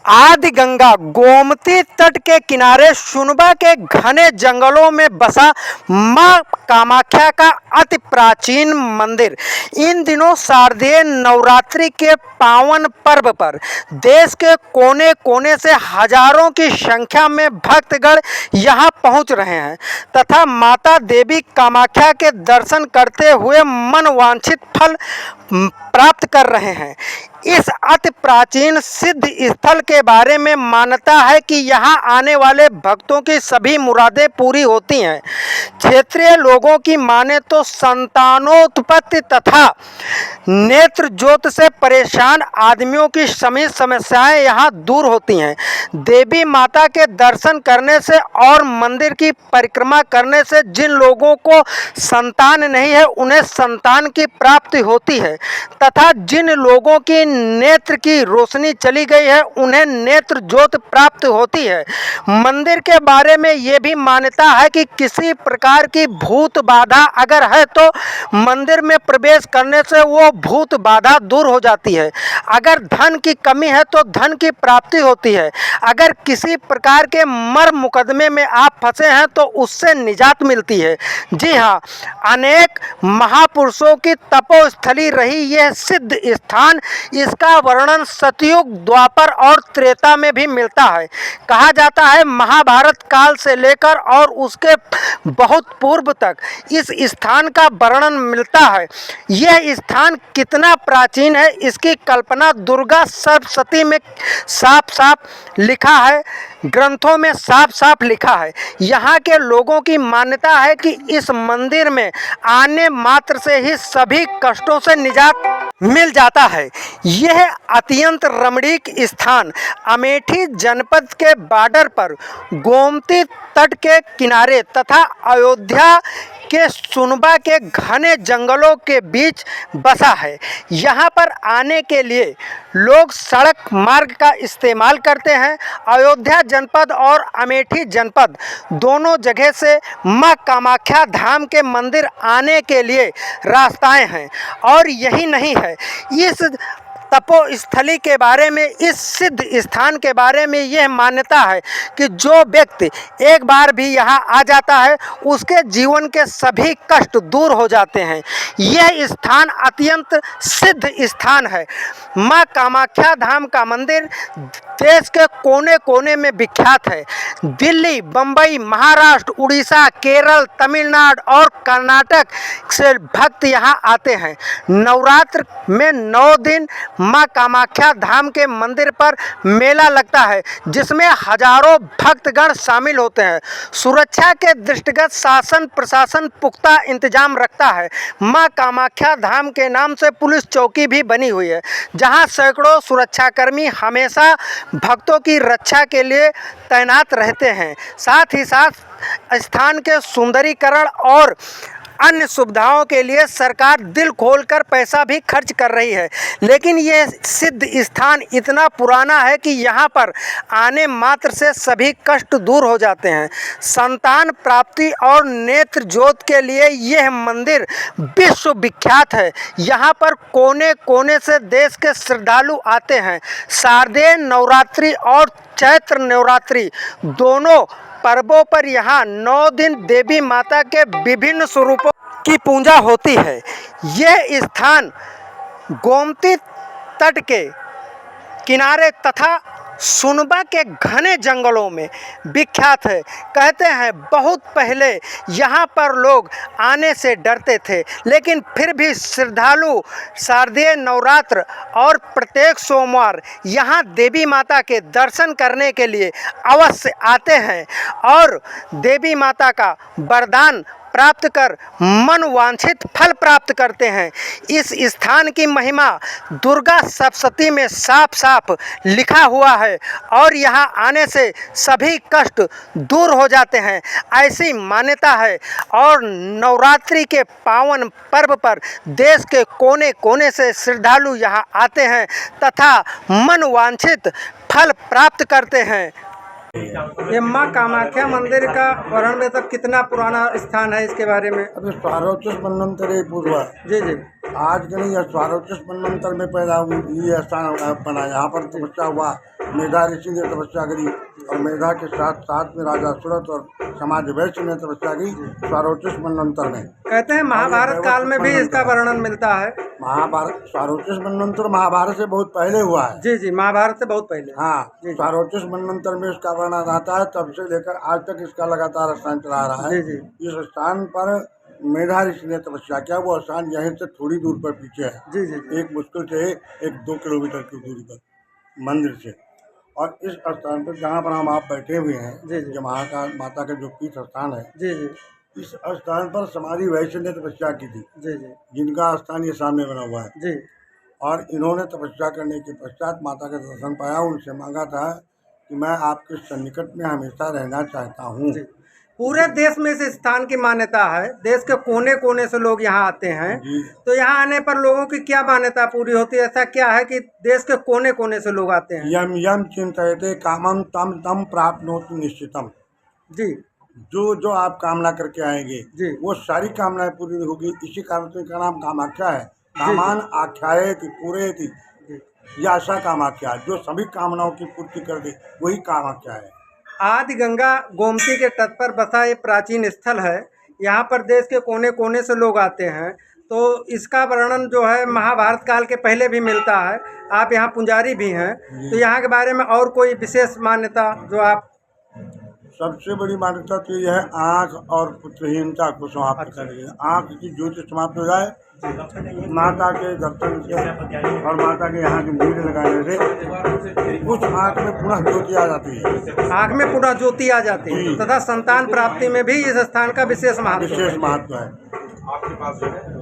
आदि गंगा गोमती तट के किनारे सुनबा के घने जंगलों में बसा मां कामाख्या का अति प्राचीन मंदिर इन दिनों शारदीय नवरात्रि के पावन पर्व पर देश के कोने कोने से हजारों की संख्या में भक्तगण यहां पहुंच रहे हैं तथा माता देवी कामाख्या के दर्शन करते हुए मनवांछित फल प्राप्त कर रहे हैं। इस अति प्राचीन सिद्ध स्थल के बारे में मान्यता है कि यहाँ आने वाले भक्तों की सभी मुरादें पूरी होती हैं। क्षेत्रीय लोगों की माने तो संतानोत्पत्ति तथा नेत्र ज्योत से परेशान आदमियों की सभी समस्याएं यहाँ दूर होती हैं। देवी माता के दर्शन करने से और मंदिर की परिक्रमा करने से जिन लोगों को संतान नहीं है उन्हें संतान की प्राप्ति होती है तथा जिन लोगों की नेत्र की रोशनी चली गई है उन्हें नेत्र ज्योत प्राप्त होती है। मंदिर के बारे में ये भी मान्यता है कि किसी प्रकार की भूत बाधा अगर है तो मंदिर में प्रवेश करने से वो भूत बाधा दूर हो जाती है। अगर धन की कमी है तो धन की प्राप्ति होती है। अगर किसी प्रकार के मर्म मुकदमे में आप फंसे हैं तो उससे निजात मिलती है। जी हाँ, अनेक महापुरुषों की तपोस्थली रही यह सिद्ध स्थान, इसका वर्णन सतयुग, द्वापर और त्रेता में भी मिलता है। कहा जाता है महाभारत काल से लेकर और उसके बहुत पूर्व तक इस स्थान का वर्णन मिलता है। यह स्थान कितना प्राचीन है इसकी कल्पना दुर्गा सप्तशती में साफ साफ लिखा है, ग्रंथों में साफ साफ लिखा है। यहाँ के लोगों की मान्यता है कि इस मंदिर में आने मात्र से ही सभी कष्टों से निजात मिल जाता है। यह अत्यंत रमणीक स्थान अमेठी जनपद के बॉर्डर पर गोमती तट के किनारे तथा अयोध्या के सुनबा के घने जंगलों के बीच बसा है। यहाँ पर आने के लिए लोग सड़क मार्ग का इस्तेमाल करते हैं। अयोध्या जनपद और अमेठी जनपद दोनों जगह से मां कामाख्या धाम के मंदिर आने के लिए रास्ताएं हैं। और यही नहीं है, इस तपोस्थली के बारे में, इस सिद्ध स्थान के बारे में यह मान्यता है कि जो व्यक्ति एक बार भी यहाँ आ जाता है उसके जीवन के सभी कष्ट दूर हो जाते हैं। यह स्थान अत्यंत सिद्ध स्थान है। मां कामाख्या धाम का मंदिर देश के कोने कोने में विख्यात है। दिल्ली, बम्बई, महाराष्ट्र, उड़ीसा, केरल, तमिलनाडु और कर्नाटक से भक्त यहाँ आते हैं। नवरात्र में 9 दिन मां कामाख्या धाम के मंदिर पर मेला लगता है जिसमें हजारों भक्तगण शामिल होते हैं। सुरक्षा के दृष्टिगत शासन प्रशासन पुख्ता इंतजाम रखता है। मां कामाख्या धाम के नाम से पुलिस चौकी भी बनी हुई है जहां सैकड़ों सुरक्षाकर्मी हमेशा भक्तों की रक्षा के लिए तैनात रहते हैं। साथ ही साथ स्थान के सुंदरीकरण और अन्य सुविधाओं के लिए सरकार दिल खोलकर पैसा भी खर्च कर रही है। लेकिन ये सिद्ध स्थान इतना पुराना है कि यहाँ पर आने मात्र से सभी कष्ट दूर हो जाते हैं। संतान प्राप्ति और नेत्र ज्योत के लिए यह मंदिर विश्व विख्यात है। यहाँ पर कोने कोने से देश के श्रद्धालु आते हैं। शारदीय नवरात्रि और चैत्र नवरात्रि दोनों पर्वों पर यहाँ 9 दिन देवी माता के विभिन्न स्वरूपों की पूजा होती है। यह स्थान गोमती तट के किनारे तथा सुनबा के घने जंगलों में विख्यात है। कहते हैं बहुत पहले यहाँ पर लोग आने से डरते थे, लेकिन फिर भी श्रद्धालु शारदीय नवरात्र और प्रत्येक सोमवार यहाँ देवी माता के दर्शन करने के लिए अवश्य आते हैं और देवी माता का वरदान प्राप्त कर मनवांछित फल प्राप्त करते हैं। इस स्थान की महिमा दुर्गा सप्तशती में साफ साफ लिखा हुआ है और यहाँ आने से सभी कष्ट दूर हो जाते हैं, ऐसी मान्यता है। और नवरात्रि के पावन पर्व पर देश के कोने कोने से श्रद्धालु यहाँ आते हैं तथा मनवांछित फल प्राप्त करते हैं। ये मां कामाख्या मंदिर का वर्णन में तब कितना पुराना स्थान है इसके बारे में? अभी 1200 मन्वंतरे पूर्व जी जी आज के नहीं 1200 मन्वंतर में पैदा हुई ये स्थान बना। यहाँ पर तपस्या हुआ मेधा ऋषि ने तपस्या करी और मेधा के साथ साथ में राजा सूरत और समाज वैश्य ने तपस्या की स्वारोचिष मनवंतर में। कहते हैं महाभारत काल में भी इसका वर्णन मिलता है। महाभारत स्वारोचिष मनवंतर महाभारत से बहुत पहले हुआ है। जी जी, महाभारत से बहुत पहले। हाँ, जी। स्वारोचिष मनवंतर में इसका वर्णन आता है, तब से लेकर आज तक इसका लगातार स्थान चला रहा है। जी जी इस स्थान पर मेधा ऋषि ने तपस्या किया। वो स्थान यहीं से थोड़ी दूर पर पीछे है, जी जी एक मुश्किल से 1-2 किलोमीटर की दूरी पर मंदिर से। और इस स्थान पर जहाँ पर हम आप बैठे हुए हैं, जी जी जो माता का जो तीर्थ स्थान है, जी जी इस स्थान पर समाधि वैश्य ने तपस्या की थी, जी जी जिनका स्थान ये सामने बना हुआ है। जी और इन्होंने तपस्या करने के पश्चात माता का दर्शन पाया। उनसे मांगा था कि मैं आपके सन्निकट में हमेशा रहना चाहता हूँ। जी। पूरे देश में इस स्थान की मान्यता है, देश के कोने कोने से लोग यहाँ आते हैं। जी। तो यहाँ आने पर लोगों की क्या मान्यता पूरी होती है? ऐसा क्या है कि देश के कोने कोने से लोग आते हैं? यम यम चिंतयते कामम तम तम प्राप्नोति निश्चितम। जी जो आप कामना करके आएंगे जी वो सारी कामनाएं पूरी होगी। इसी कारण से इसका नाम कामाख्या है। कामान आख्यायति पूरेति, जी। यह आशा कामाख्या, जो सभी कामनाओं की पूर्ति कर दे वही कामाख्या है। आदि गंगा गोमती के तट पर बसा ये प्राचीन स्थल है। यहाँ पर देश के कोने कोने से लोग आते हैं। तो इसका वर्णन जो है महाभारत काल के पहले भी मिलता है। आप यहाँ पुजारी भी हैं, तो यहाँ के बारे में और कोई विशेष मान्यता जो आप? सबसे बड़ी मान्यता तो यह है आँख और पुत्रहीनता को समाप्त करेगी। आँख की ज्योति समाप्त हो जाए माता के दर्शन से और माता के यहाँ की भीड़ लगाने से उस आँख में पुनः ज्योति आ जाती है। आँख में पुनः ज्योति आ जाती है तथा संतान प्राप्ति में भी इस स्थान का विशेष महत्व है। विशेष महत्व है।